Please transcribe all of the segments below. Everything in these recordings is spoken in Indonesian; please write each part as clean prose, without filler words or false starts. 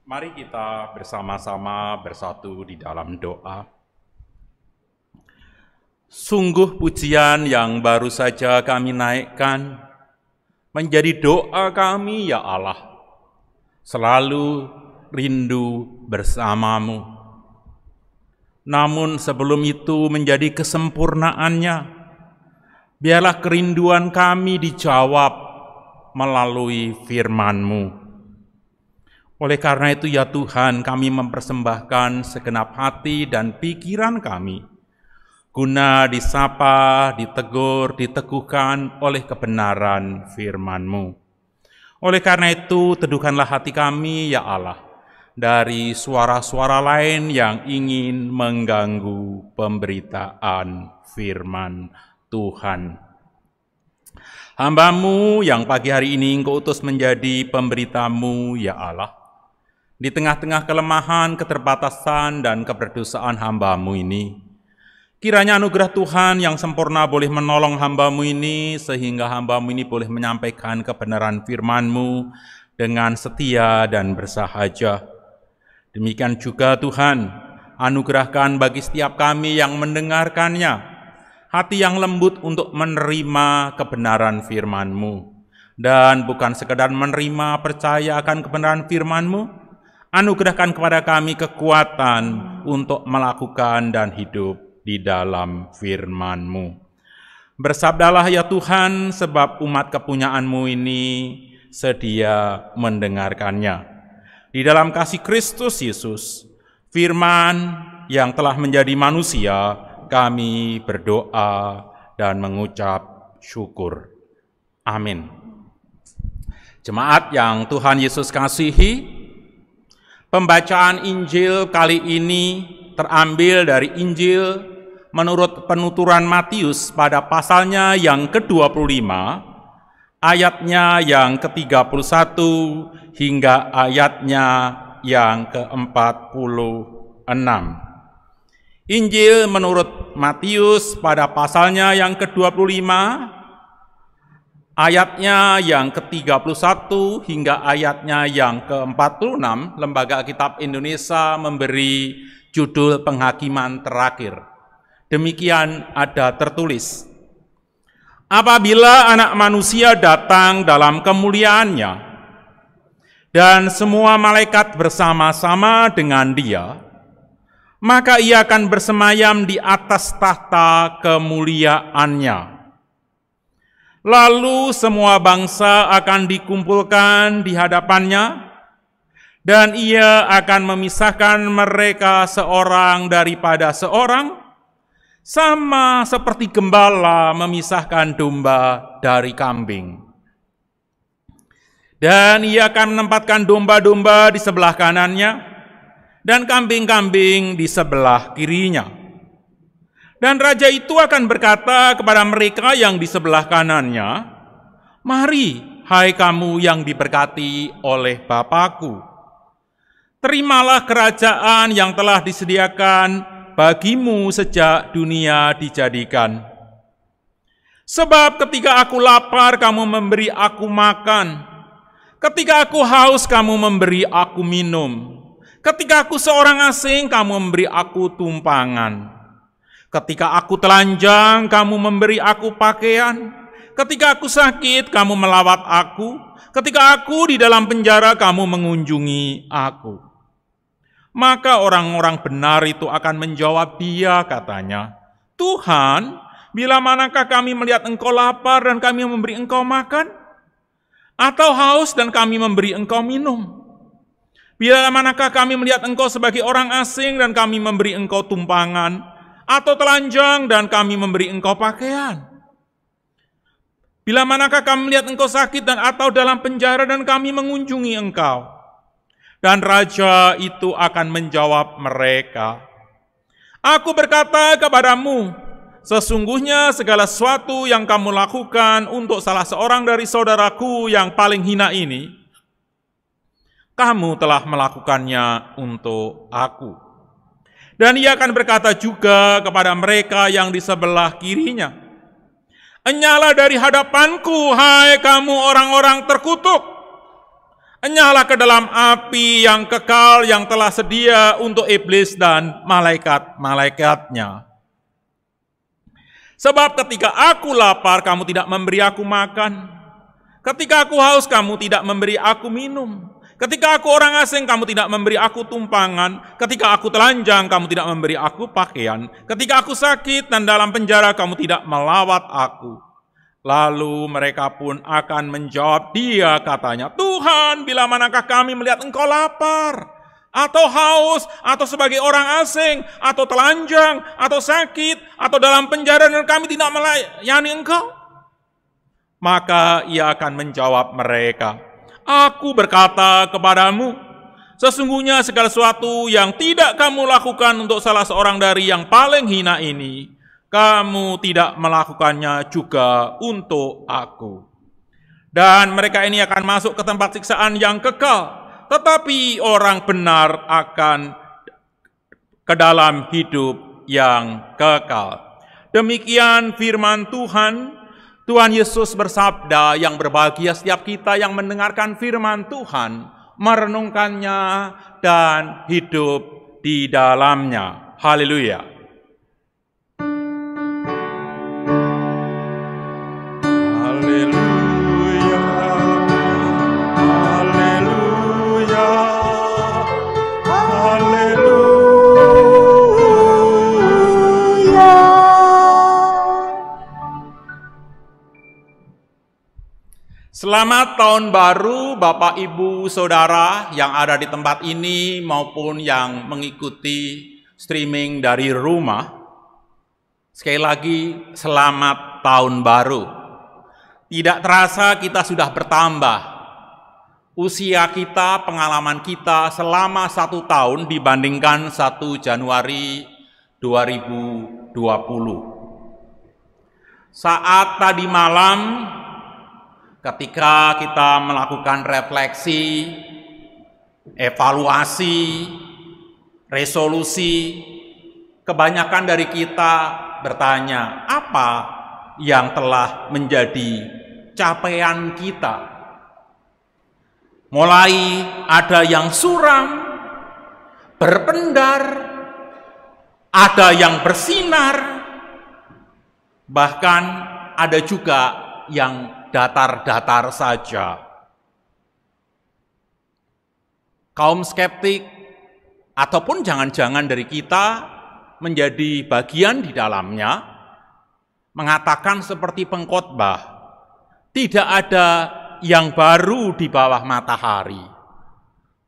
Mari kita bersama-sama bersatu di dalam doa. Sungguh pujian yang baru saja kami naikkan menjadi doa kami, ya Allah. Selalu rindu bersamamu. Namun sebelum itu menjadi kesempurnaannya, biarlah kerinduan kami dijawab melalui firman-Mu. Oleh karena itu ya Tuhan, kami mempersembahkan segenap hati dan pikiran kami, guna disapa, ditegur, diteguhkan oleh kebenaran firman-Mu. Oleh karena itu, teduhkanlah hati kami, ya Allah, dari suara-suara lain yang ingin mengganggu pemberitaan firman Tuhan. Hamba-Mu yang pagi hari ini Engkau utus menjadi pemberita-Mu, ya Allah, di tengah-tengah kelemahan, keterbatasan, dan keberdosaan hamba-Mu ini, kiranya anugerah Tuhan yang sempurna boleh menolong hamba-Mu ini, sehingga hamba-Mu ini boleh menyampaikan kebenaran firman-Mu dengan setia dan bersahaja. Demikian juga Tuhan, anugerahkan bagi setiap kami yang mendengarkannya, hati yang lembut untuk menerima kebenaran firman-Mu. Dan bukan sekedar menerima, percaya akan kebenaran firman-Mu, anugerahkan kepada kami kekuatan untuk melakukan dan hidup di dalam firman-Mu. Bersabdalah ya Tuhan, sebab umat kepunyaan-Mu ini sedia mendengarkannya. Di dalam kasih Kristus Yesus, firman yang telah menjadi manusia, kami berdoa dan mengucap syukur. Amin. Jemaat yang Tuhan Yesus kasihi, pembacaan Injil kali ini terambil dari Injil menurut penuturan Matius pada pasalnya yang ke-25, ayatnya yang ke-31 hingga ayatnya yang ke-46. Injil menurut Matius pada pasalnya yang ke-25, ayatnya yang ke-31 hingga ayatnya yang ke-46, Lembaga Alkitab Indonesia memberi judul penghakiman terakhir. Demikian ada tertulis, apabila anak manusia datang dalam kemuliaannya, dan semua malaikat bersama-sama dengan dia, maka ia akan bersemayam di atas tahta kemuliaannya. Lalu semua bangsa akan dikumpulkan di hadapannya, dan ia akan memisahkan mereka seorang daripada seorang, sama seperti gembala memisahkan domba dari kambing. Dan ia akan menempatkan domba-domba di sebelah kanannya, dan kambing-kambing di sebelah kirinya. Dan raja itu akan berkata kepada mereka yang di sebelah kanannya, mari, hai kamu yang diberkati oleh Bapa-Ku, terimalah kerajaan yang telah disediakan bagimu sejak dunia dijadikan. Sebab ketika aku lapar, kamu memberi aku makan. Ketika aku haus, kamu memberi aku minum. Ketika aku seorang asing, kamu memberi aku tumpangan. Ketika aku telanjang, kamu memberi aku pakaian. Ketika aku sakit, kamu melawat aku. Ketika aku di dalam penjara, kamu mengunjungi aku. Maka orang-orang benar itu akan menjawab dia, katanya, Tuhan, bila manakah kami melihat engkau lapar dan kami memberi engkau makan? Atau haus dan kami memberi engkau minum? Bila manakah kami melihat engkau sebagai orang asing dan kami memberi engkau tumpangan, atau telanjang dan kami memberi engkau pakaian? Bila manakah kami melihat engkau sakit dan atau dalam penjara dan kami mengunjungi engkau? Dan raja itu akan menjawab mereka, aku berkata kepadamu, sesungguhnya segala sesuatu yang kamu lakukan untuk salah seorang dari saudaraku yang paling hina ini, kamu telah melakukannya untuk aku. Dan ia akan berkata juga kepada mereka yang di sebelah kirinya, enyalah dari hadapanku, hai kamu orang-orang terkutuk, Enyahlah ke dalam api yang kekal yang telah sedia untuk iblis dan malaikat-malaikatnya. Sebab ketika aku lapar, kamu tidak memberi aku makan. Ketika aku haus, kamu tidak memberi aku minum. Ketika aku orang asing, kamu tidak memberi aku tumpangan. Ketika aku telanjang, kamu tidak memberi aku pakaian. Ketika aku sakit dan dalam penjara, kamu tidak melawat aku. Lalu mereka pun akan menjawab dia, katanya, Tuhan, bila manakah kami melihat engkau lapar, atau haus, atau sebagai orang asing, atau telanjang, atau sakit, atau dalam penjara dan kami tidak melayani engkau? Maka ia akan menjawab mereka, Aku berkata kepadamu, sesungguhnya segala sesuatu yang tidak kamu lakukan untuk salah seorang dari yang paling hina ini, kamu tidak melakukannya juga untuk aku. Dan mereka ini akan masuk ke tempat siksaan yang kekal, tetapi orang benar akan ke dalam hidup yang kekal. Demikian firman Tuhan. Tuhan Yesus bersabda, yang berbahagia setiap kita yang mendengarkan firman Tuhan, merenungkannya, dan hidup di dalamnya. Haleluya. Selamat tahun baru Bapak, Ibu, Saudara yang ada di tempat ini maupun yang mengikuti streaming dari rumah. Sekali lagi, selamat tahun baru. Tidak terasa kita sudah bertambah. Usia kita, pengalaman kita selama 1 tahun dibandingkan 1 Januari 2020. Saat tadi malam, ketika kita melakukan refleksi, evaluasi, resolusi, kebanyakan dari kita bertanya, apa yang telah menjadi capaian kita? Mulai ada yang suram, berpendar, ada yang bersinar, bahkan ada juga yang datar-datar saja. Kaum skeptik ataupun jangan-jangan dari kita menjadi bagian di dalamnya mengatakan seperti pengkhotbah, tidak ada yang baru di bawah matahari.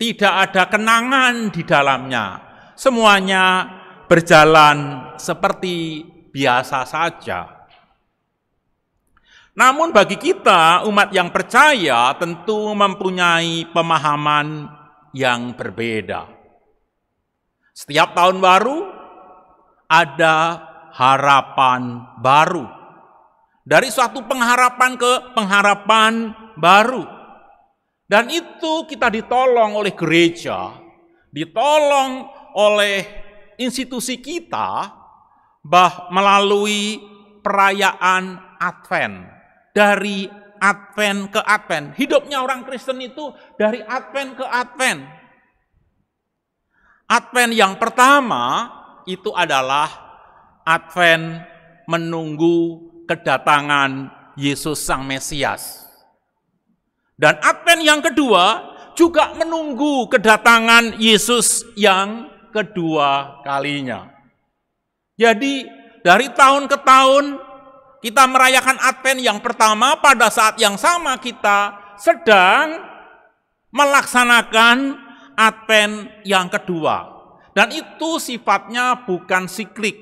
Tidak ada kenangan di dalamnya. Semuanya berjalan seperti biasa saja. Namun bagi kita, umat yang percaya tentu mempunyai pemahaman yang berbeda. Setiap tahun baru ada harapan baru. Dari suatu pengharapan ke pengharapan baru. Dan itu kita ditolong oleh gereja, ditolong oleh institusi kita melalui perayaan Advent. Dari Advent ke Advent. Hidupnya orang Kristen itu dari Advent ke Advent. Advent yang pertama itu adalah Advent menunggu kedatangan Yesus Sang Mesias. Dan Advent yang kedua juga menunggu kedatangan Yesus yang kedua kalinya. Jadi dari tahun ke tahun kita merayakan Advent yang pertama, pada saat yang sama kita sedang melaksanakan Advent yang kedua. Dan itu sifatnya bukan siklik,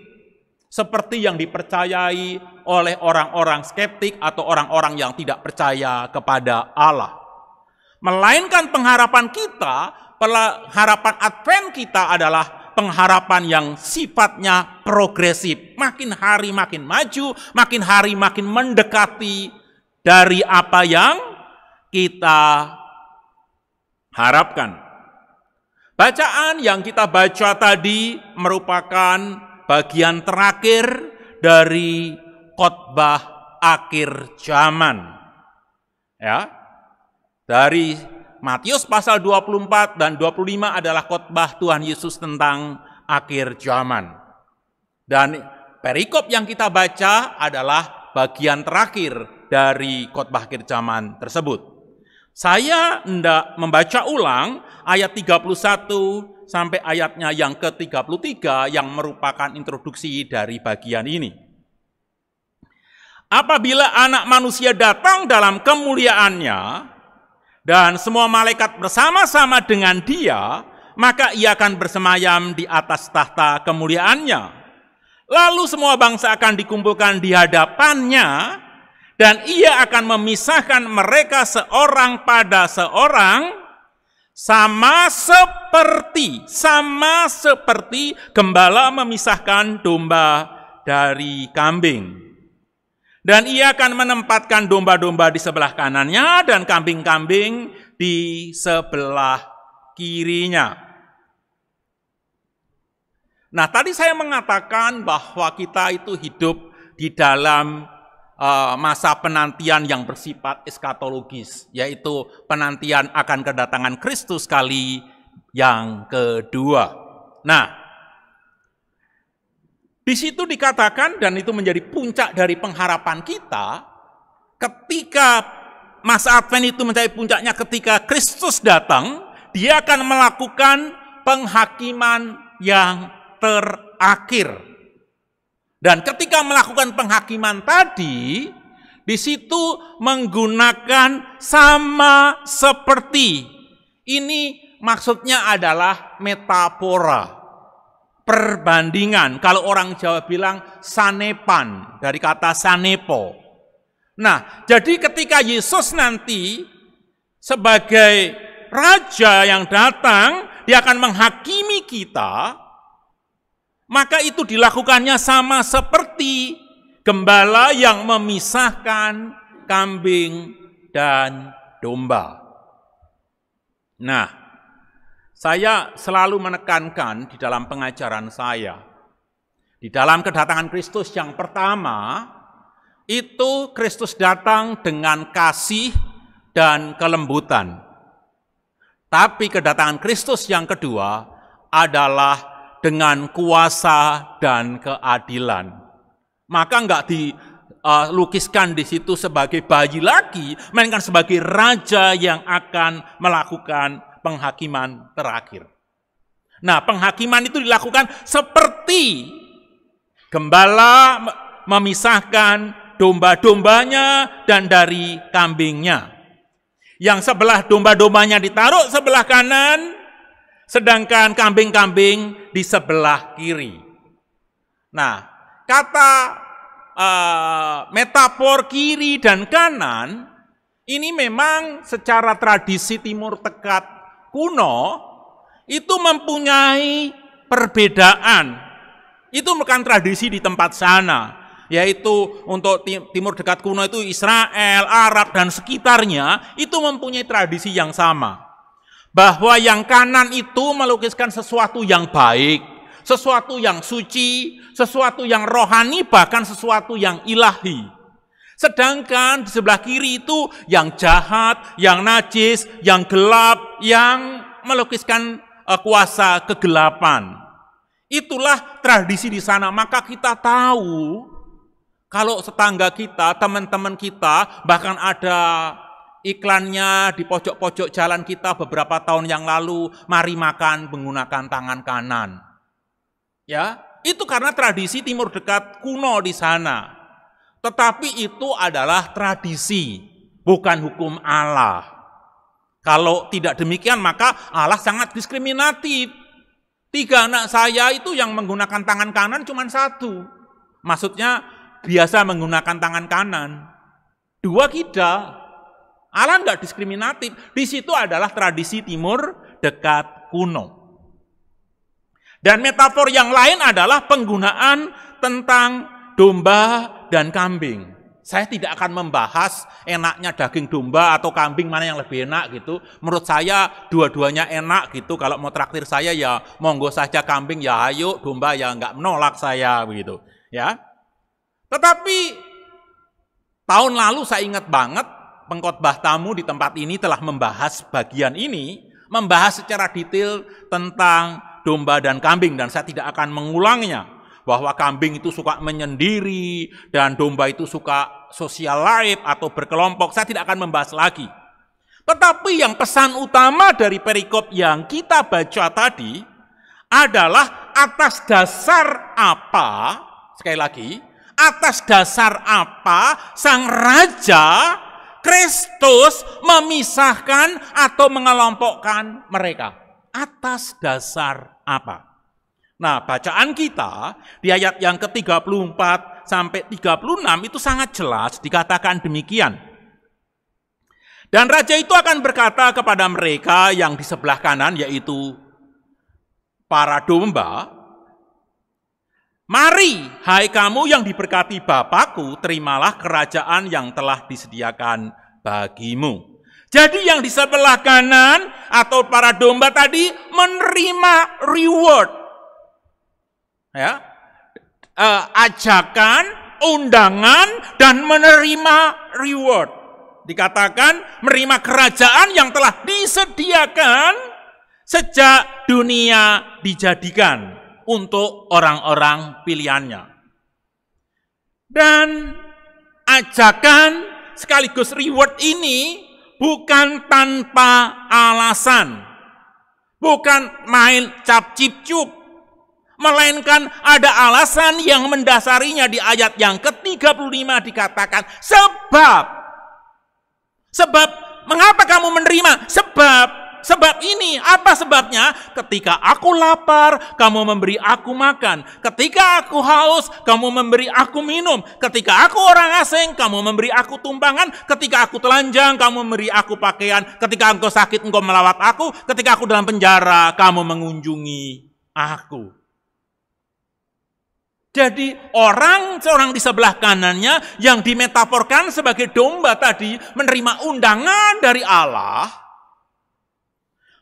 seperti yang dipercayai oleh orang-orang skeptik atau orang-orang yang tidak percaya kepada Allah. Melainkan pengharapan kita, harapan Advent kita adalah pengharapan yang sifatnya progresif. Makin hari makin maju, makin hari makin mendekati dari apa yang kita harapkan. Bacaan yang kita baca tadi merupakan bagian terakhir dari khotbah akhir zaman. Ya. Dari Matius pasal 24 dan 25 adalah khotbah Tuhan Yesus tentang akhir zaman. Dan perikop yang kita baca adalah bagian terakhir dari khotbah akhir zaman tersebut. Saya hendak membaca ulang ayat 31 sampai ayatnya yang ke-33 yang merupakan introduksi dari bagian ini. Apabila Anak Manusia datang dalam kemuliaannya, dan semua malaikat bersama-sama dengan dia, maka ia akan bersemayam di atas tahta kemuliaannya. Lalu semua bangsa akan dikumpulkan di hadapannya, dan ia akan memisahkan mereka seorang pada seorang, sama seperti gembala memisahkan domba dari kambing. Dan ia akan menempatkan domba-domba di sebelah kanannya dan kambing-kambing di sebelah kirinya. Nah, tadi saya mengatakan bahwa kita itu hidup di dalam masa penantian yang bersifat eskatologis, yaitu penantian akan kedatangan Kristus kali yang kedua. Nah, di situ dikatakan, dan itu menjadi puncak dari pengharapan kita, ketika masa Advent itu menjadi puncaknya ketika Kristus datang, dia akan melakukan penghakiman yang terakhir. Dan ketika melakukan penghakiman tadi, di situ menggunakan sama seperti. Ini maksudnya adalah metafora. Perbandingan, kalau orang Jawa bilang sanepan, dari kata sanepo. Nah, jadi ketika Yesus nanti sebagai Raja yang datang, dia akan menghakimi kita, maka itu dilakukannya sama seperti gembala yang memisahkan kambing dan domba. Nah, saya selalu menekankan di dalam pengajaran saya, di dalam kedatangan Kristus yang pertama, itu Kristus datang dengan kasih dan kelembutan. Tapi kedatangan Kristus yang kedua adalah dengan kuasa dan keadilan. Maka enggak dilukiskan di situ sebagai bayi lagi, melainkan sebagai Raja yang akan melakukan penghakiman terakhir. Nah, penghakiman itu dilakukan seperti gembala memisahkan domba-dombanya dan dari kambingnya. Yang sebelah domba-dombanya ditaruh sebelah kanan, sedangkan kambing-kambing di sebelah kiri. Nah, kata metafor kiri dan kanan, ini memang secara tradisi Timur Tengah kuno itu mempunyai perbedaan. Itu bukan tradisi di tempat sana, yaitu untuk Timur Dekat kuno itu Israel, Arab dan sekitarnya itu mempunyai tradisi yang sama. Bahwa yang kanan itu melukiskan sesuatu yang baik, sesuatu yang suci, sesuatu yang rohani, bahkan sesuatu yang ilahi. Sedangkan di sebelah kiri itu yang jahat, yang najis, yang gelap, yang melukiskan kuasa kegelapan. Itulah tradisi di sana. Maka kita tahu kalau tetangga kita, teman-teman kita, bahkan ada iklannya di pojok-pojok jalan kita beberapa tahun yang lalu, mari makan menggunakan tangan kanan. Ya, itu karena tradisi Timur Dekat kuno di sana. Tetapi itu adalah tradisi, bukan hukum Allah. Kalau tidak demikian, maka Allah sangat diskriminatif. 3 anak saya itu yang menggunakan tangan kanan cuma 1. Maksudnya biasa menggunakan tangan kanan. 2 tidak. Allah enggak diskriminatif. Di situ adalah tradisi Timur Dekat kuno. Dan metafor yang lain adalah penggunaan tentang domba dan kambing. Saya tidak akan membahas enaknya daging domba atau kambing mana yang lebih enak gitu. Menurut saya dua-duanya enak gitu. Kalau mau traktir saya ya monggo saja kambing, ya ayo, domba ya enggak menolak saya begitu. Ya. Tetapi tahun lalu saya ingat banget pengkhotbah tamu di tempat ini telah membahas bagian ini, membahas secara detail tentang domba dan kambing, dan saya tidak akan mengulangnya, bahwa kambing itu suka menyendiri dan domba itu suka social life atau berkelompok. Saya tidak akan membahas lagi. Tetapi yang pesan utama dari perikop yang kita baca tadi adalah atas dasar apa, sekali lagi, atas dasar apa sang Raja Kristus memisahkan atau mengelompokkan mereka. Atas dasar apa? Nah, bacaan kita di ayat yang ke-34 sampai 36 itu sangat jelas dikatakan demikian. Dan raja itu akan berkata kepada mereka yang di sebelah kanan, yaitu para domba, "Mari, hai kamu yang diberkati Bapakku, terimalah kerajaan yang telah disediakan bagimu." Jadi yang di sebelah kanan atau para domba tadi menerima reward. Ya, ajakan, undangan, dan menerima reward. Dikatakan menerima kerajaan yang telah disediakan sejak dunia dijadikan untuk orang-orang pilihannya. Dan ajakan sekaligus reward ini bukan tanpa alasan, bukan main cap-cip-cup, melainkan ada alasan yang mendasarinya. Di ayat yang ke-35 dikatakan sebab mengapa kamu menerima? Sebab ini, apa sebabnya? Ketika aku lapar, kamu memberi aku makan. Ketika aku haus, kamu memberi aku minum. Ketika aku orang asing, kamu memberi aku tumpangan. Ketika aku telanjang, kamu memberi aku pakaian. Ketika engkau sakit, engkau melawat aku. Ketika aku dalam penjara, kamu mengunjungi aku. Jadi seorang di sebelah kanannya yang dimetaforkan sebagai domba tadi menerima undangan dari Allah,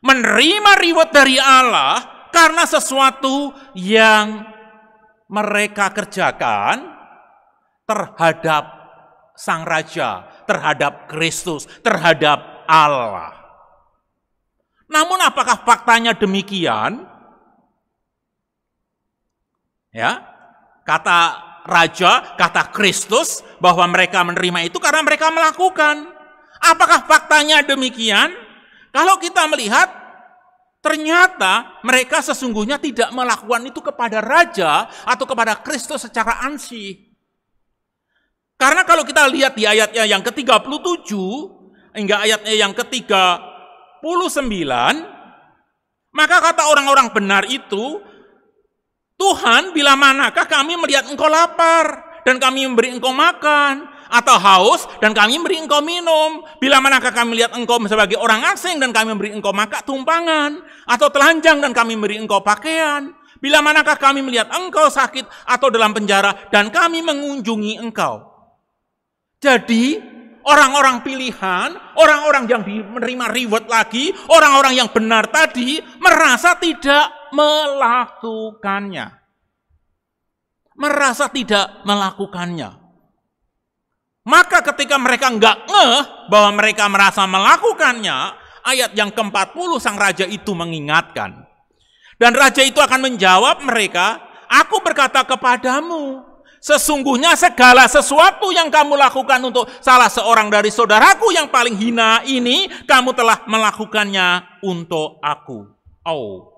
menerima reward dari Allah karena sesuatu yang mereka kerjakan terhadap Sang Raja, terhadap Kristus, terhadap Allah. Namun apakah faktanya demikian? Ya, kata Raja, kata Kristus bahwa mereka menerima itu karena mereka melakukan. Apakah faktanya demikian? Kalau kita melihat, ternyata mereka sesungguhnya tidak melakukan itu kepada Raja atau kepada Kristus secara ansih. Karena kalau kita lihat di ayatnya yang ke-37 hingga ayatnya yang ke-39, maka kata orang-orang benar itu, "Tuhan, bila manakah kami melihat engkau lapar dan kami memberi engkau makan, atau haus dan kami memberi engkau minum? Bila manakah kami melihat engkau sebagai orang asing dan kami memberi engkau makan tumpangan, atau telanjang dan kami memberi engkau pakaian? Bila manakah kami melihat engkau sakit atau dalam penjara dan kami mengunjungi engkau?" Jadi orang-orang pilihan, orang-orang yang menerima reward lagi, orang-orang yang benar tadi merasa tidak melakukannya. Merasa tidak melakukannya. Maka ketika mereka enggak ngeh bahwa mereka merasa melakukannya, ayat yang ke-40 sang raja itu mengingatkan. Dan raja itu akan menjawab mereka, "Aku berkata kepadamu, sesungguhnya segala sesuatu yang kamu lakukan untuk salah seorang dari saudaraku yang paling hina ini, kamu telah melakukannya untuk aku." Oh,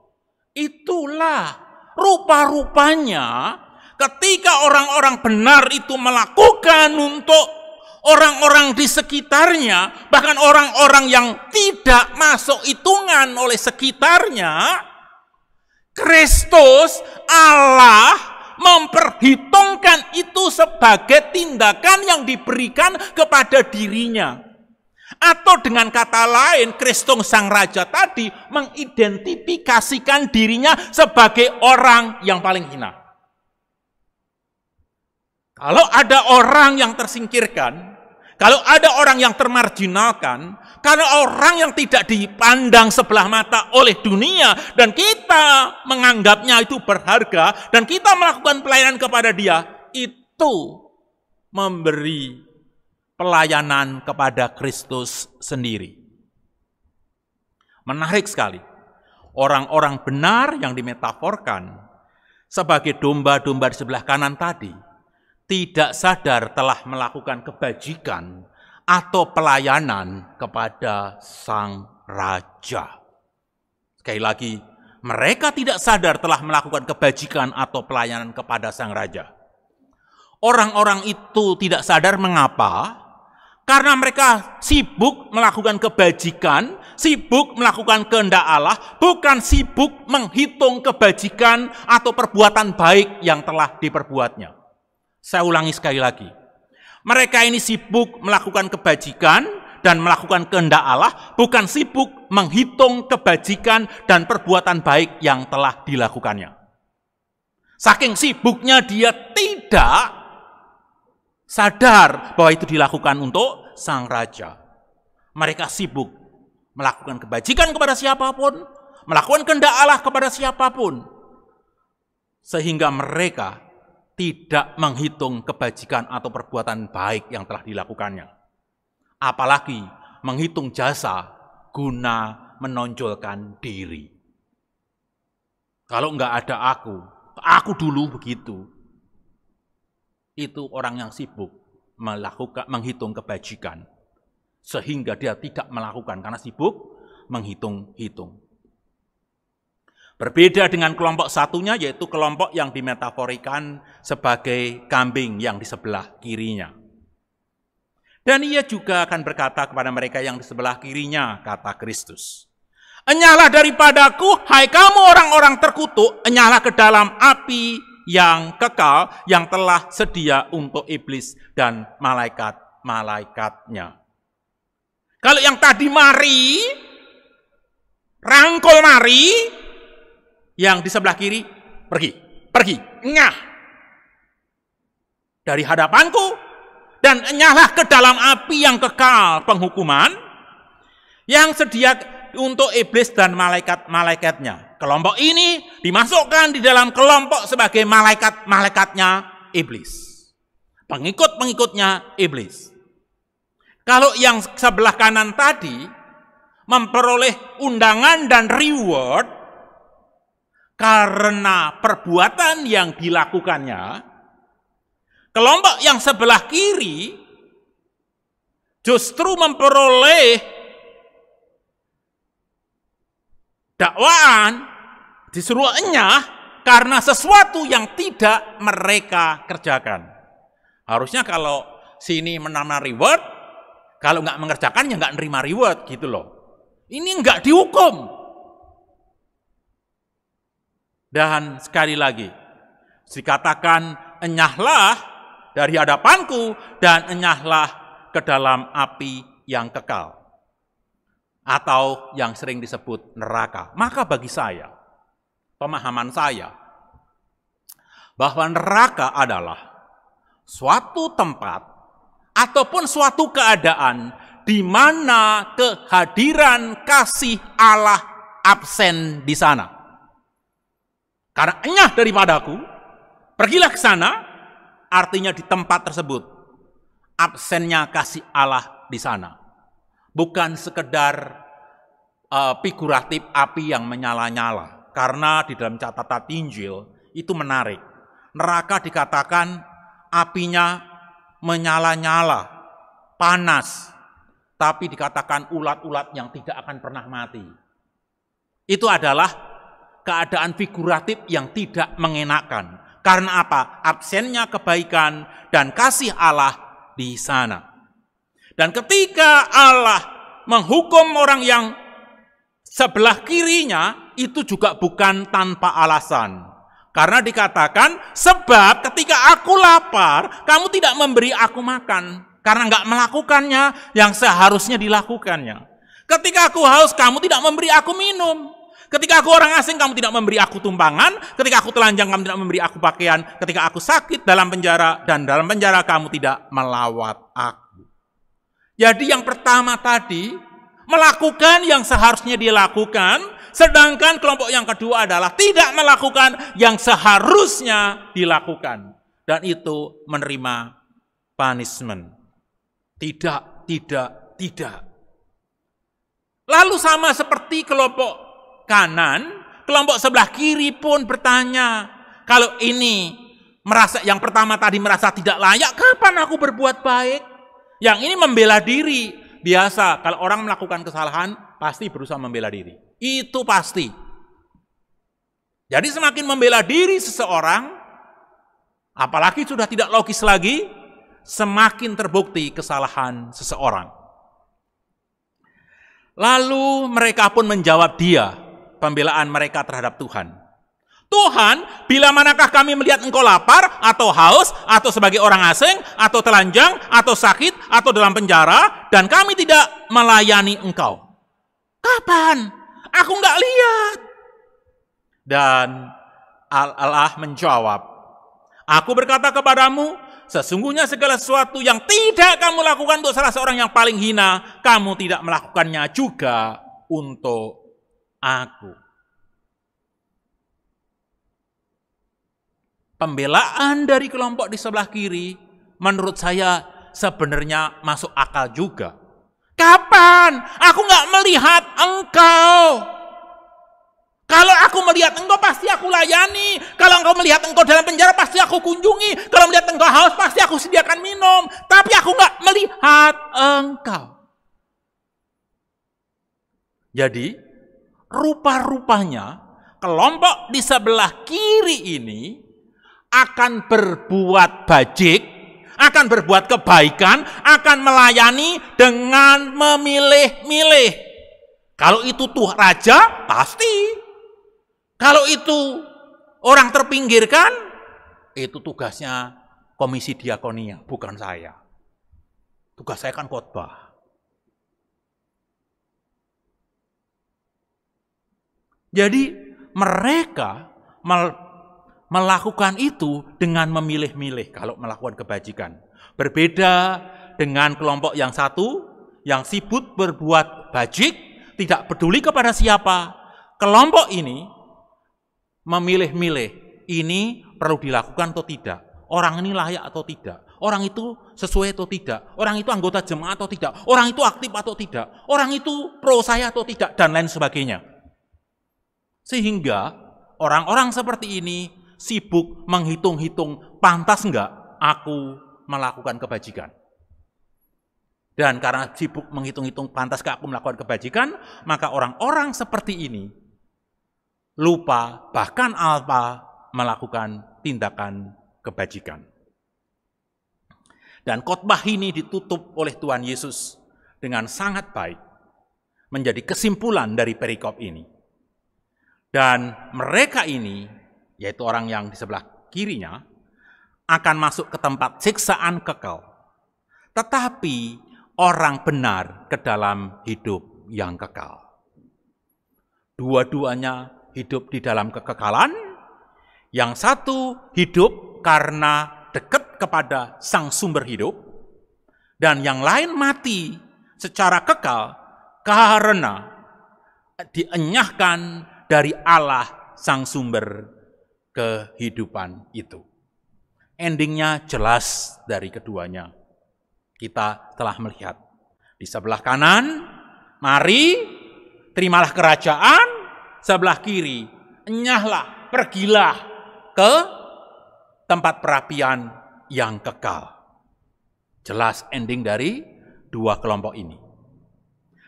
itulah rupa-rupanya ketika orang-orang benar itu melakukan untuk orang-orang di sekitarnya, bahkan orang-orang yang tidak masuk hitungan oleh sekitarnya, Kristus Allah memperhitungkan itu sebagai tindakan yang diberikan kepada dirinya. Atau dengan kata lain, Kristus sang Raja tadi mengidentifikasikan dirinya sebagai orang yang paling hina. Kalau ada orang yang tersingkirkan, kalau ada orang yang termarginalkan, kalau orang yang tidak dipandang sebelah mata oleh dunia, dan kita menganggapnya itu berharga, dan kita melakukan pelayanan kepada dia, itu memberi pelayanan kepada Kristus sendiri. Menarik sekali. Orang-orang benar yang dimetaforkan sebagai domba-domba di sebelah kanan tadi tidak sadar telah melakukan kebajikan atau pelayanan kepada Sang Raja. Sekali lagi, mereka tidak sadar telah melakukan kebajikan atau pelayanan kepada Sang Raja. Orang-orang itu tidak sadar mengapa? Karena mereka sibuk melakukan kebajikan, sibuk melakukan kehendak Allah, bukan sibuk menghitung kebajikan atau perbuatan baik yang telah diperbuatnya. Saya ulangi sekali lagi. Mereka ini sibuk melakukan kebajikan dan melakukan kehendak Allah, bukan sibuk menghitung kebajikan dan perbuatan baik yang telah dilakukannya. Saking sibuknya dia tidak sadar bahwa itu dilakukan untuk Sang Raja. Mereka sibuk melakukan kebajikan kepada siapapun, melakukan kehendak Allah kepada siapapun, sehingga mereka tidak menghitung kebajikan atau perbuatan baik yang telah dilakukannya. Apalagi menghitung jasa guna menonjolkan diri. Kalau enggak ada aku dulu begitu. Itu orang yang sibuk menghitung kebajikan. Sehingga dia tidak melakukan karena sibuk menghitung-hitung. Berbeda dengan kelompok satunya, yaitu kelompok yang dimetaforikan sebagai kambing yang di sebelah kirinya. Dan ia juga akan berkata kepada mereka yang di sebelah kirinya, kata Kristus, "Enyahlah daripadaku, hai kamu orang-orang terkutuk, enyahlah ke dalam api yang kekal yang telah sedia untuk iblis dan malaikat-malaikatnya." Kalau yang tadi mari, rangkul mari, yang di sebelah kiri, pergi, enyah dari hadapanku, dan enyahlah ke dalam api yang kekal penghukuman, yang sedia untuk iblis dan malaikat-malaikatnya. Kelompok ini dimasukkan di dalam kelompok sebagai malaikat-malaikatnya iblis. Pengikut-pengikutnya iblis. Kalau yang sebelah kanan tadi memperoleh undangan dan reward karena perbuatan yang dilakukannya, kelompok yang sebelah kiri justru memperoleh dakwaan, disuruh enyah karena sesuatu yang tidak mereka kerjakan. Harusnya kalau sini menerima reward, kalau nggak mengerjakan ya nggak nerima reward gitu loh. Ini nggak dihukum. Dan sekali lagi, dikatakan enyahlah dari hadapanku dan enyahlah ke dalam api yang kekal. Atau yang sering disebut neraka. Maka bagi saya, pemahaman saya, bahwa neraka adalah suatu tempat ataupun suatu keadaan di mana kehadiran kasih Allah absen di sana. Karena enyah daripadaku, pergilah ke sana, artinya di tempat tersebut absennya kasih Allah di sana. Bukan sekedar figuratif api yang menyala-nyala. Karena di dalam catatan Injil itu menarik. Neraka dikatakan apinya menyala-nyala, panas. Tapi dikatakan ulat-ulat yang tidak akan pernah mati. Itu adalah keadaan figuratif yang tidak mengenakan. Karena apa? Absennya kebaikan dan kasih Allah di sana. Dan ketika Allah menghukum orang yang sebelah kirinya, itu juga bukan tanpa alasan. Karena dikatakan, sebab ketika aku lapar, kamu tidak memberi aku makan. Karena nggak melakukannya yang seharusnya dilakukannya. Ketika aku haus, kamu tidak memberi aku minum. Ketika aku orang asing, kamu tidak memberi aku tumpangan. Ketika aku telanjang, kamu tidak memberi aku pakaian. Ketika aku sakit dalam penjara, dan dalam penjara kamu tidak melawat aku. Jadi yang pertama tadi, melakukan yang seharusnya dilakukan, sedangkan kelompok yang kedua adalah tidak melakukan yang seharusnya dilakukan. Dan itu menerima punishment. Tidak, tidak, tidak. Lalu sama seperti kelompok kanan, kelompok sebelah kiri pun bertanya, kalau ini yang pertama tadi merasa tidak layak, kapan aku berbuat baik? Yang ini membela diri. Biasa kalau orang melakukan kesalahan pasti berusaha membela diri. Itu pasti. Jadi semakin membela diri seseorang, apalagi sudah tidak logis lagi, semakin terbukti kesalahan seseorang. Lalu mereka pun menjawab dia, pembelaan mereka terhadap Tuhan. Tuhan, bila manakah kami melihat engkau lapar, atau haus, atau sebagai orang asing, atau telanjang, atau sakit, atau dalam penjara, dan kami tidak melayani engkau? Kapan? Aku nggak lihat. Dan Allah menjawab, aku berkata kepadamu, sesungguhnya segala sesuatu yang tidak kamu lakukan untuk salah seorang yang paling hina, kamu tidak melakukannya juga untuk aku. Pembelaan dari kelompok di sebelah kiri menurut saya sebenarnya masuk akal juga. Kapan? Aku nggak melihat engkau. Kalau aku melihat engkau pasti aku layani. Kalau engkau melihat engkau dalam penjara pasti aku kunjungi. Kalau melihat engkau haus pasti aku sediakan minum. Tapi aku nggak melihat engkau. Jadi rupa-rupanya kelompok di sebelah kiri ini akan berbuat bajik, akan berbuat kebaikan, akan melayani dengan memilih-milih. Kalau itu tuh raja, pasti. Kalau itu orang terpinggirkan, itu tugasnya komisi diakonia, bukan saya. Tugas saya kan khotbah. Jadi mereka melakukan itu dengan memilih-milih kalau melakukan kebajikan. Berbeda dengan kelompok yang satu, yang sibuk berbuat bajik, tidak peduli kepada siapa. Kelompok ini memilih-milih, ini perlu dilakukan atau tidak. Orang ini layak atau tidak. Orang itu sesuai atau tidak. Orang itu anggota jemaat atau tidak. Orang itu aktif atau tidak. Orang itu pro saya atau tidak, dan lain sebagainya. Sehingga orang-orang seperti ini sibuk menghitung-hitung, pantas enggak aku melakukan kebajikan. Dan karena sibuk menghitung-hitung pantas enggak aku melakukan kebajikan, maka orang-orang seperti ini lupa bahkan alpa melakukan tindakan kebajikan. Dan khotbah ini ditutup oleh Tuhan Yesus dengan sangat baik, menjadi kesimpulan dari perikop ini. Dan mereka ini, yaitu orang yang di sebelah kirinya, akan masuk ke tempat siksaan kekal. Tetapi orang benar ke dalam hidup yang kekal. Dua-duanya hidup di dalam kekekalan. Yang satu hidup karena dekat kepada sang sumber hidup. Dan yang lain mati secara kekal karena dienyahkan dari Allah sang sumber kehidupan itu. Endingnya jelas dari keduanya. Kita telah melihat. Di sebelah kanan, mari terimalah kerajaan. Sebelah kiri, enyahlah, pergilah ke tempat perapian yang kekal. Jelas ending dari dua kelompok ini.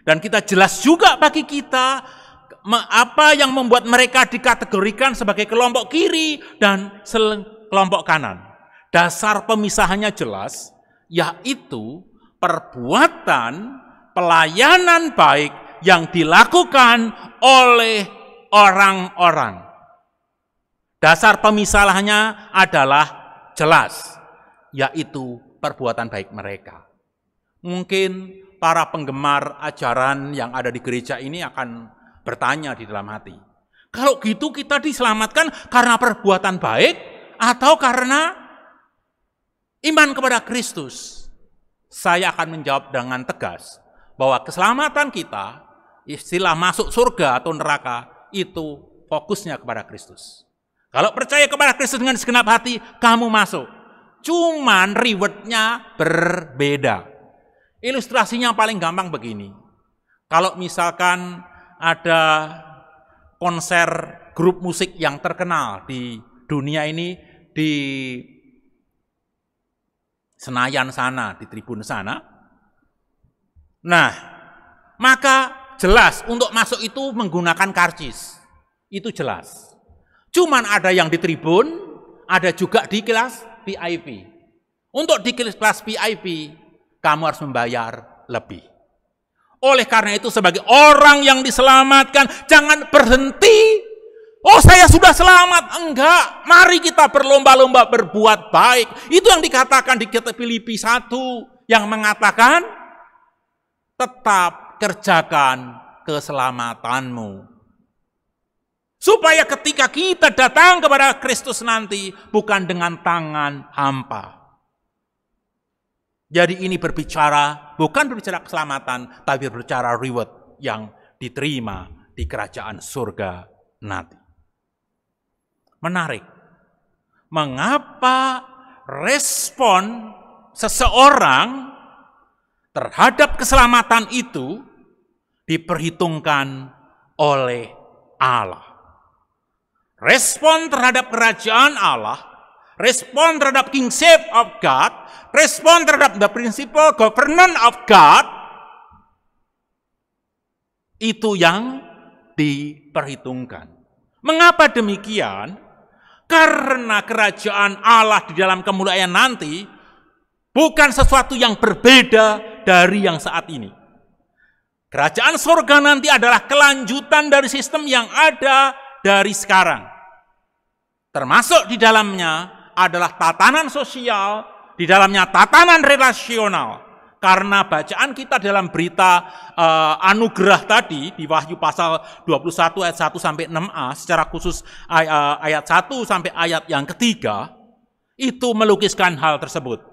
Dan kita jelas juga bagi kita apa yang membuat mereka dikategorikan sebagai kelompok kiri dan kelompok kanan. Dasar pemisahannya jelas, yaitu perbuatan pelayanan baik yang dilakukan oleh orang-orang. Dasar pemisahannya adalah jelas, yaitu perbuatan baik mereka. Mungkin para penggemar ajaran yang ada di gereja ini akan bertanya di dalam hati, kalau gitu kita diselamatkan karena perbuatan baik atau karena iman kepada Kristus? Saya akan menjawab dengan tegas bahwa keselamatan kita, istilah masuk surga atau neraka, itu fokusnya kepada Kristus. Kalau percaya kepada Kristus dengan segenap hati, kamu masuk. Cuman rewardnya berbeda. Ilustrasinya paling gampang begini. Kalau misalkan ada konser grup musik yang terkenal di dunia ini, di Senayan sana, di tribun sana. Nah, maka jelas untuk masuk itu menggunakan karcis. Itu jelas. Cuman ada yang di tribun, ada juga di kelas VIP. Untuk di kelas VIP, kamu harus membayar lebih. Oleh karena itu sebagai orang yang diselamatkan, jangan berhenti. Oh, saya sudah selamat. Enggak, mari kita berlomba-lomba berbuat baik. Itu yang dikatakan di kitab Filipi 1 yang mengatakan tetap kerjakan keselamatanmu. Supaya ketika kita datang kepada Kristus nanti bukan dengan tangan hampa. Jadi ini bukan berbicara keselamatan, tapi berbicara reward yang diterima di kerajaan surga nanti. Menarik. Mengapa respon seseorang terhadap keselamatan itu diperhitungkan oleh Allah? Respon terhadap kerajaan Allah, respon terhadap kingship of God, respon terhadap the principle governance of God, itu yang diperhitungkan. Mengapa demikian? Karena kerajaan Allah di dalam kemuliaan nanti bukan sesuatu yang berbeda dari yang saat ini. Kerajaan surga nanti adalah kelanjutan dari sistem yang ada dari sekarang. Termasuk di dalamnya adalah tatanan sosial, di dalamnya tatanan relasional. Karena bacaan kita dalam berita anugerah tadi, di Wahyu pasal 21 ayat 1 sampai 6a, secara khusus ayat 1 sampai ayat yang ketiga, itu melukiskan hal tersebut.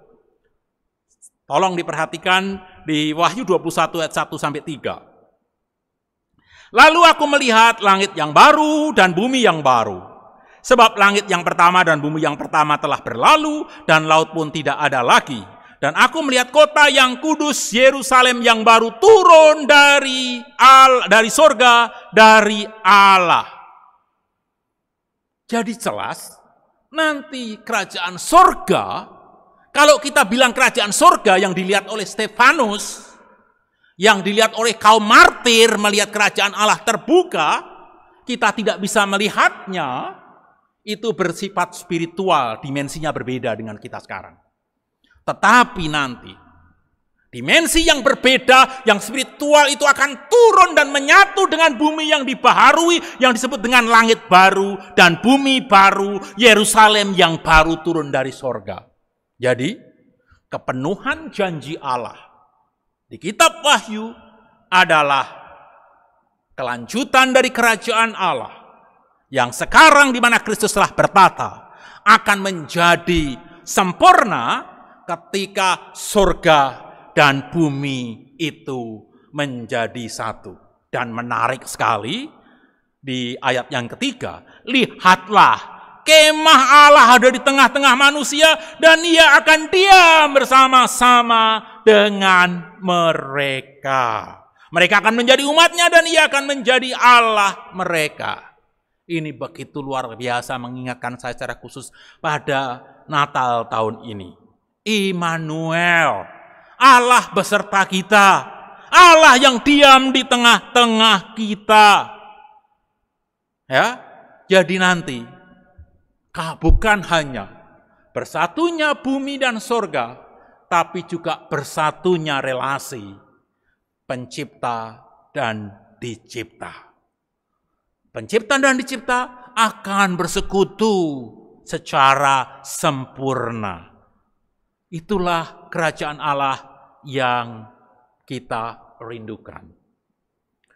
Tolong diperhatikan di Wahyu 21 ayat 1 sampai 3. Lalu aku melihat langit yang baru dan bumi yang baru. Sebab langit yang pertama dan bumi yang pertama telah berlalu, dan laut pun tidak ada lagi. Dan aku melihat kota yang kudus, Yerusalem yang baru turun dari sorga, dari Allah. Jadi jelas, nanti kerajaan sorga, kalau kita bilang kerajaan sorga yang dilihat oleh Stefanus, yang dilihat oleh kaum martir, melihat kerajaan Allah terbuka, kita tidak bisa melihatnya, itu bersifat spiritual, dimensinya berbeda dengan kita sekarang. Tetapi nanti, dimensi yang berbeda, yang spiritual itu akan turun dan menyatu dengan bumi yang dibaharui, yang disebut dengan langit baru dan bumi baru, Yerusalem yang baru turun dari sorga. Jadi, kepenuhan janji Allah di kitab Wahyu adalah kelanjutan dari kerajaan Allah yang sekarang di mana Kristus telah bertata akan menjadi sempurna ketika surga dan bumi itu menjadi satu. Dan menarik sekali di ayat yang ketiga, lihatlah kemah Allah ada di tengah-tengah manusia dan ia akan diam bersama-sama dengan mereka. Mereka akan menjadi umatnya dan ia akan menjadi Allah mereka. Ini begitu luar biasa mengingatkan saya secara khusus pada Natal tahun ini. Immanuel, Allah beserta kita, Allah yang diam di tengah-tengah kita. Ya, jadi nanti bukan hanya bersatunya bumi dan sorga, tapi juga bersatunya relasi pencipta dan dicipta. Pencipta dan dicipta akan bersekutu secara sempurna. Itulah kerajaan Allah yang kita rindukan.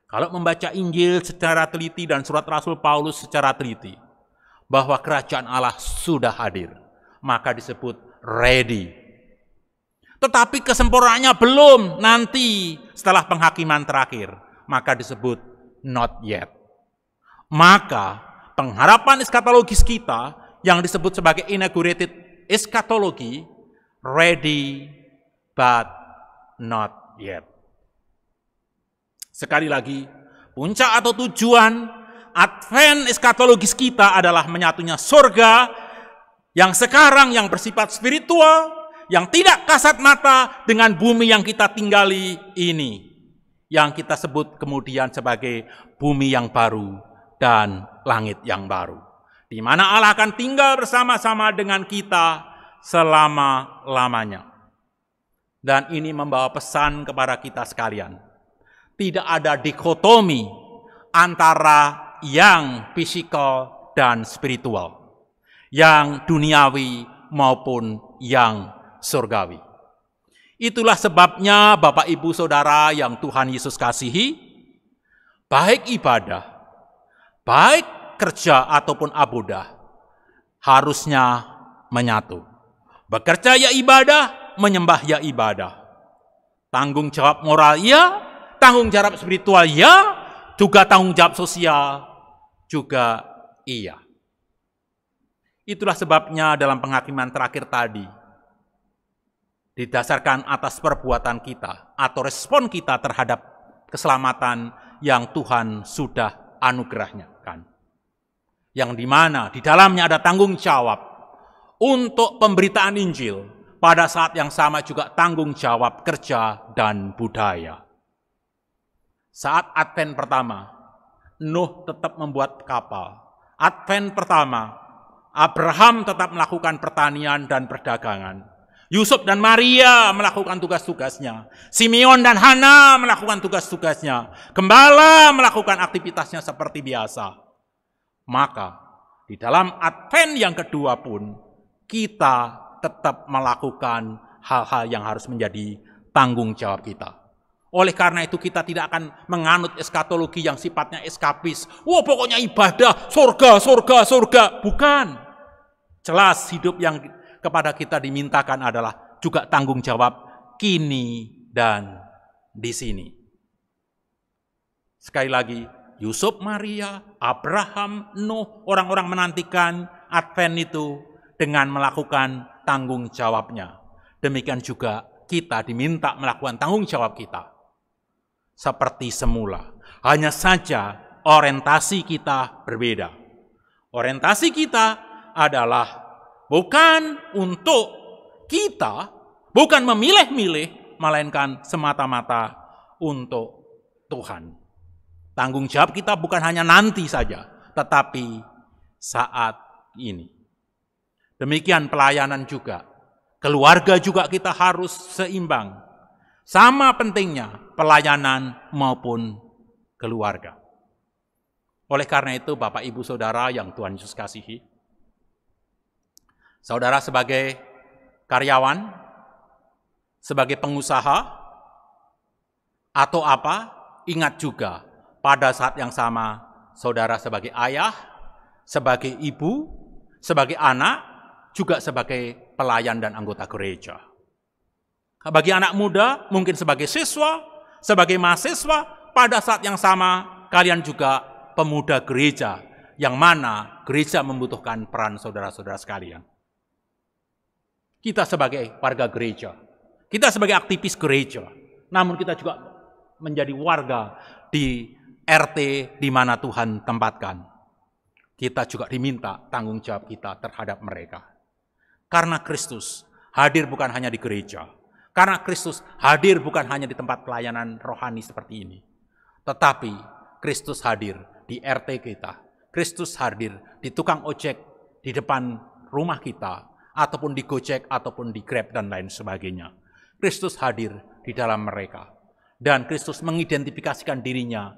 Kalau membaca Injil secara teliti dan surat Rasul Paulus secara teliti, bahwa kerajaan Allah sudah hadir, maka disebut ready. Tetapi kesempurnaannya belum, nanti setelah penghakiman terakhir, maka disebut not yet. Maka pengharapan eskatologis kita yang disebut sebagai inaugurated eschatology, ready but not yet. Sekali lagi, puncak atau tujuan Advent eskatologis kita adalah menyatunya surga yang sekarang yang bersifat spiritual, yang tidak kasat mata dengan bumi yang kita tinggali ini, yang kita sebut kemudian sebagai bumi yang baru dan langit yang baru, di mana Allah akan tinggal bersama-sama dengan kita selama-lamanya. Dan ini membawa pesan kepada kita sekalian. Tidak ada dikotomi antara yang fisikal dan spiritual, yang duniawi maupun yang surgawi. Itulah sebabnya Bapak Ibu Saudara yang Tuhan Yesus kasihi, baik ibadah, baik kerja ataupun abudah, harusnya menyatu. Bekerja ya ibadah, menyembah ya ibadah. Tanggung jawab moral ya, tanggung jawab spiritual ya, juga tanggung jawab sosial juga iya. Itulah sebabnya dalam penghakiman terakhir tadi, didasarkan atas perbuatan kita atau respon kita terhadap keselamatan yang Tuhan sudah anugerahkan. Yang dimana di dalamnya ada tanggung jawab untuk pemberitaan Injil, pada saat yang sama juga tanggung jawab kerja dan budaya. Saat Advent pertama, Nuh tetap membuat kapal. Advent pertama, Abraham tetap melakukan pertanian dan perdagangan. Yusuf dan Maria melakukan tugas-tugasnya. Simeon dan Hana melakukan tugas-tugasnya. Gembala melakukan aktivitasnya seperti biasa. Maka di dalam Advent yang kedua pun kita tetap melakukan hal-hal yang harus menjadi tanggung jawab kita. Oleh karena itu kita tidak akan menganut eskatologi yang sifatnya eskapis. Wah, pokoknya ibadah, surga, surga, surga. Bukan. Jelas hidup yang kepada kita dimintakan adalah juga tanggung jawab kini dan di sini. Sekali lagi, Yusuf, Maria, Abraham, Nuh, orang-orang menantikan Advent itu dengan melakukan tanggung jawabnya. Demikian juga kita diminta melakukan tanggung jawab kita. Seperti semula. Hanya saja orientasi kita berbeda. Orientasi kita adalah bukan untuk kita, bukan memilih-milih, melainkan semata-mata untuk Tuhan. Tanggung jawab kita bukan hanya nanti saja, tetapi saat ini. Demikian pelayanan juga. Keluarga juga kita harus seimbang. Sama pentingnya pelayanan maupun keluarga. Oleh karena itu, Bapak Ibu Saudara yang Tuhan Yesus kasihi, saudara sebagai karyawan, sebagai pengusaha, atau apa, ingat juga pada saat yang sama, saudara sebagai ayah, sebagai ibu, sebagai anak, juga sebagai pelayan dan anggota gereja. Bagi anak muda, mungkin sebagai siswa, sebagai mahasiswa, pada saat yang sama, kalian juga pemuda gereja, yang mana gereja membutuhkan peran saudara-saudara sekalian. Kita sebagai warga gereja, kita sebagai aktivis gereja, namun kita juga menjadi warga di RT di mana Tuhan tempatkan. Kita juga diminta tanggung jawab kita terhadap mereka. Karena Kristus hadir bukan hanya di gereja, karena Kristus hadir bukan hanya di tempat pelayanan rohani seperti ini, tetapi Kristus hadir di RT kita, Kristus hadir di tukang ojek di depan rumah kita, ataupun di Gojek, ataupun di Grab, dan lain sebagainya. Kristus hadir di dalam mereka. Dan Kristus mengidentifikasikan dirinya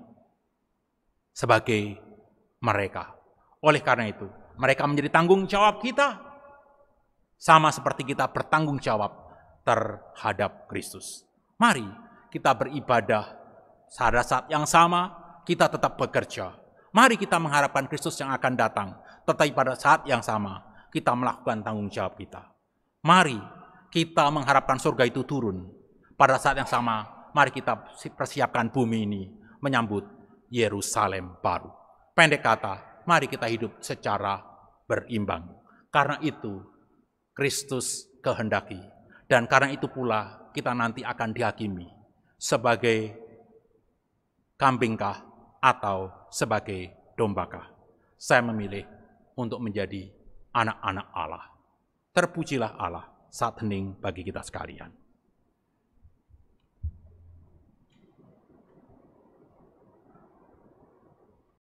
sebagai mereka. Oleh karena itu, mereka menjadi tanggung jawab kita. Sama seperti kita bertanggung jawab terhadap Kristus. Mari kita beribadah pada saat yang sama, kita tetap bekerja. Mari kita mengharapkan Kristus yang akan datang, tetapi pada saat yang sama, kita melakukan tanggung jawab kita. Mari kita mengharapkan surga itu turun. Pada saat yang sama, mari kita persiapkan bumi ini menyambut Yerusalem baru. Pendek kata, mari kita hidup secara berimbang. Karena itu, Kristus kehendaki. Dan karena itu pula kita nanti akan dihakimi. sebagai kambingkah atau sebagai dombakah? Saya memilih untuk menjadi anak-anak Allah. Terpujilah Allah saat hening bagi kita sekalian.